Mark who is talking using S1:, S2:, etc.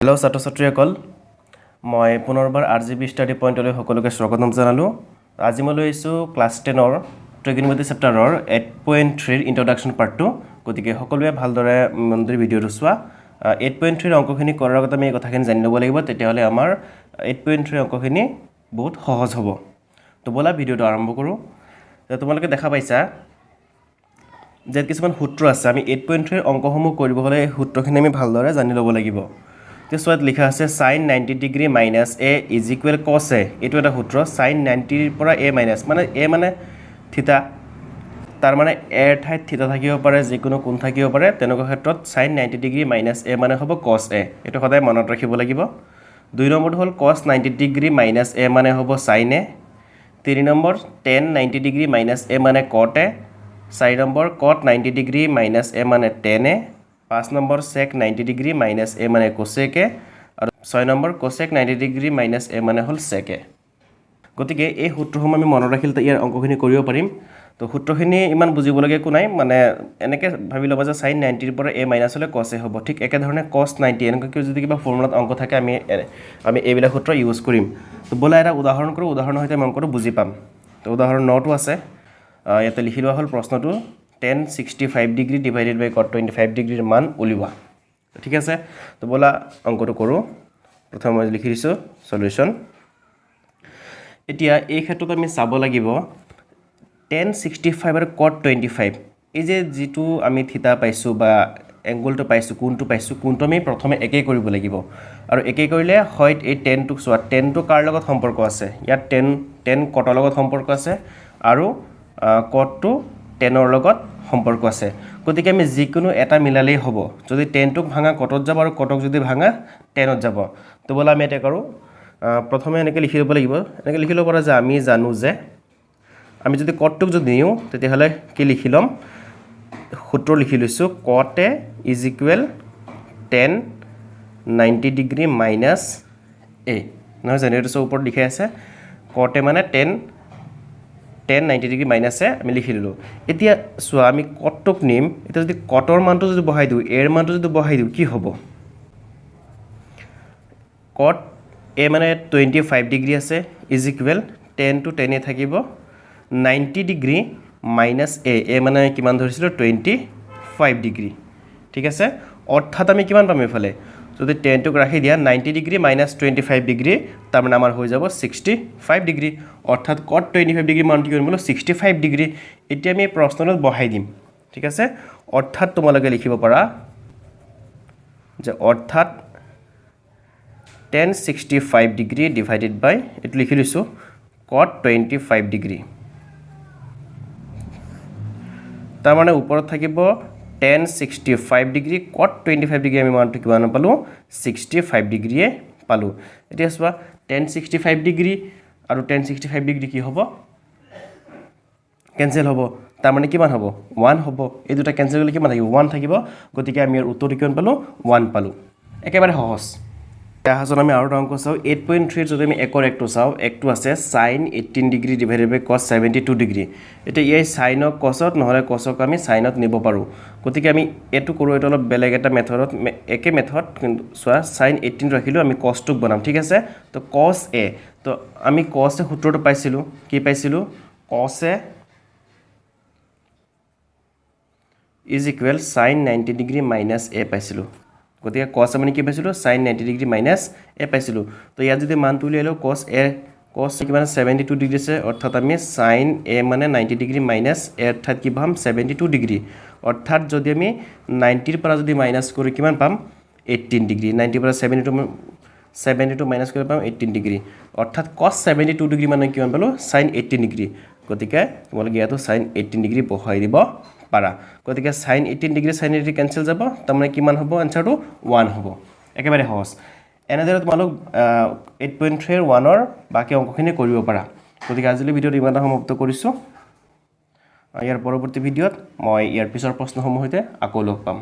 S1: hello' ছাত্ৰ ছাত্ৰীসকল মই পুনৰবাৰ RGB ষ্টাডি পইণ্টলৈ সকলোকে স্বাগতম জনালোঁ আজি মই লৈ আহিছোঁ ক্লাছ 10ৰ ট্ৰিগনমেট্ৰি চেপ্টাৰৰ 8.3 ইন্ট্ৰডাকশ্যন পাৰ্ট 2 গতিকে সকলোৱে ভালদৰে মনোযোগেৰে ভিডিঅ'টো চোৱা 8.3 অংকখিনি কৰাৰ আগতে আমি এই কথাখিনি জানি ল'ব লাগিব তেতিয়াহ'লে আমাৰ 8.3 অংকখিনি বহুত সহজ হ'ব তো বলা ভিডিঅ'টো আৰম্ভ কৰোঁ তোমালোকে দেখা পাইছা যে কিছুমান সূত্ৰ আছে আমি 8.3 অংকসমূহ কৰিব হ'লে এই সূত্ৰখিনি আমি ভালদৰে জানি ল'ব লাগিব তেছুৱাত লিখা আছে sin 90 degree minus a is equal cos a এইটো এটা সূত্ৰ sin 90 ৰ পৰা a মাইনাছ মানে a মানে থিতা তাৰ মানে a ৰ ঠাইত থিতা থাকিব পাৰে যিকোনো কোণ থাকিব পাৰে তেনেকুৱা ক্ষেত্ৰত sin 90 ডিগ্ৰী মাইনাছ a মানে হ'ব cos a এইটো সদায় মনত ৰাখিব লাগিব দুই নম্বৰটো হ'ল cos 90 ডিগ্ৰী মাইনাছ a মানে হ'ব sin a তিনি number tan 90 degree minus a মানে cot a চাৰি number cot 90 degree minus a মানে tan a 5 number sec 90 degree minus a মানে cosec a আৰু 6 number cosec 90 degree minus a মানে হ'ল sec a গতিকে এই সূত্ৰসমূহ আমি মনত ৰাখিলে ইয়াৰ অংকখিনি কৰিব পাৰিম তো সূত্ৰখিনি ইমান বুজিবলগীয়া একো নাই মানে এনেকৈ ভাবি ল'বা যে sin 90 ৰ পৰা a মাইনাছ হ'লে cos a হ'ব ঠিক একে ধৰণে cos 90 এনেকৈ যদি কিবা ফৰ্মুলাত অংক থাকে আমি এইবিলাক সূত্ৰ ইউজ কৰিম তো বলা এটা উদাহৰণ কৰোঁ উদাহৰণৰ সৈতে অংকটো বুজি পাম তো উদাহৰণ 9টো আছে ইয়াতে লিখি লোৱা হ'ল প্ৰশ্নটো tan 65 ডিগ্ৰী ডিভাইডেড বাই cot 25 ডিগ্ৰীৰ মান উলিওৱা ঠিক আছে তো বলা অংকটো কৰোঁ প্ৰথমে মই লিখি দিছোঁ সলিউশন এতিয়া এই ক্ষেত্ৰত আমি চাব লাগিব tan 65 আৰু cot 25 এই যে যেটো আমি থিতা পাইছো বা এংগলটো পাইছো কোণটো আমি প্ৰথমে একেই কৰিব লাগিব আৰু একেই কৰিলে হয় এই tan টো সোৱা tan টো কাৰ লগত সম্পৰ্ক আছে ইয়াত tan cot ৰ লগত সম্পৰ্ক আছে আৰু cot টো tan ৰ লগত সম্পৰ্ক আছে গতিকে আমি যিকোনো এটা মিলালেই হ'ব যদি tan টোক ভাঙা cot ত যাব আৰু cot ক যদি ভাঙা tan ত যাব তো বলা আমি এটা কৰো প্ৰথমে এনেকৈ লিখি ল'ব লাগিব এনেকৈ লিখি ল'ব পৰা যে আমি জানো যে আমি যদি cot টোক যদি নিও তেতিয়াহলে কি লিখি লম সূত্ৰ লিখি লৈছো cot a is equal tan 90 degree minus a নহয় জানো এইটো ওপৰত লিখা আছে cot a মানে tan 90 ডিগ্ৰী মাইনাছ a আমি লিখি ললো এতিয়া সোৱা আমি cot টোক নিম এটা যদি cot ৰ মানটো যদি বহাই দিও a ৰ মানটো যদি বহাই দিও কি হ'ব cot a মানে 25 ডিগ্ৰী আছে is equal tan to tan a থাকিব 90 ডিগ্ৰী মাইনাছ a মানে কিমান ধৰিছিল 25 ডিগ্ৰী ঠিক আছে অৰ্থাৎ আমি কিমান পাম এফালে যদি tan টোক ৰাখি দিয়া 90 ডিগ্ৰী মাইনাছ 25 ডিগ্ৰী তাৰ মানে আমাৰ হৈ যাব 65 ডিগ্ৰী অৰ্থাৎ cot 25 ডিগ্ৰী মানটো কি হ'ল 65 ডিগ্ৰী এতিয়া আমি প্ৰশ্নত বহাই দিম ঠিক আছে অৰ্থাৎ তোমালোকে লিখিব পাৰা যে অৰ্থাৎ tan 65 ডিগ্ৰী ডিভাইডেড বাই এটো লিখি লৈছো cot 25 ডিগ্ৰী তাৰ মানে ওপৰত থাকিব tan 65 ডিগ্ৰী cot 25 ডিগ্ৰী আমি মানটো কিমান পালো 65 ডিগ্ৰীয়ে পালো এতিয়া সোৱা tan 65 ডিগ্ৰী আৰু tan 65 ডিগ্ৰী কি হ'ব কেনসেল হ'ব তাৰ মানে কিমান হ'ব 1 হ'ব এই দুটা কেনসেল কৰিলে কিমান থাকিব 1 থাকিব গতিকে আমি উত্তৰটো কিমান পালো 1 পালো একেবাৰে সহজ তাহাজন আমি আৰু অংক চাও 8.3 যদি আমি একৰ একটো চাও একটো আছে sin 18 ডিগ্ৰী ডিভাইডেড বাই cos 72 ডিগ্ৰী এটা এই sin ক cos ত নহলে cos ক আমি sin ত নিব পাৰো গতিকে আমি এটো কৰো এটা অলপ বেলেগ এটা মেথডত একে মেথড কিন্তু সোৱা sin 18 ৰাখিলো আমি cos টোক বনাম ঠিক আছে তো cos a তো আমি cos এ সূত্ৰটো পাইছিলো কি পাইছিলো cos a is equal sin 90 degree minus a পাইছিলো গতিকে cos মানে কি পাইছিলো sin 90 ডিগ্ৰী মাইনাছ a পাইছিলো তো ইয়াত যদি মান তুলি লও cos কিমান 72 ডিগ্ৰী আছে অৰ্থাৎ আমি sin a মানে 90 ডিগ্ৰী মাইনাছ a অৰ্থাৎ কি পাম 72 ডিগ্ৰী অৰ্থাৎ যদি আমি 90 ৰ পৰা যদি মাইনাছ কৰো কিমান পাম 18 ডিগ্ৰী 90 ৰ পৰা 72 মাইনাছ কৰি পাম 18 ডিগ্ৰী অৰ্থাৎ cos 72 ডিগ্ৰী মানে কিমান পালো sin 18 ডিগ্ৰী গতিকে তোমালোকে ইয়াতো sin 18 ডিগ্ৰী বহাই দিব পাৰা গতিকে sin 18 ডিগ্ৰী sin 80 কেনসেল যাব তাৰ মানে কিমান হ'ব আনসাৰটো 1 হ'ব একেবাৰে সহজ এনেদৰে তোমালোক 8.3 ৰ 1 ৰ বাকি অংকখিনি কৰিব পাৰা গতিকে আজিলৈ ভিডিঅটো ইমানটা সমাপ্ত কৰিছো ইয়াৰ পৰৱৰ্তী ভিডিঅত মই ইয়াৰ পিছৰ প্ৰশ্নসমূহ হৈতে আকৌ লগ পাম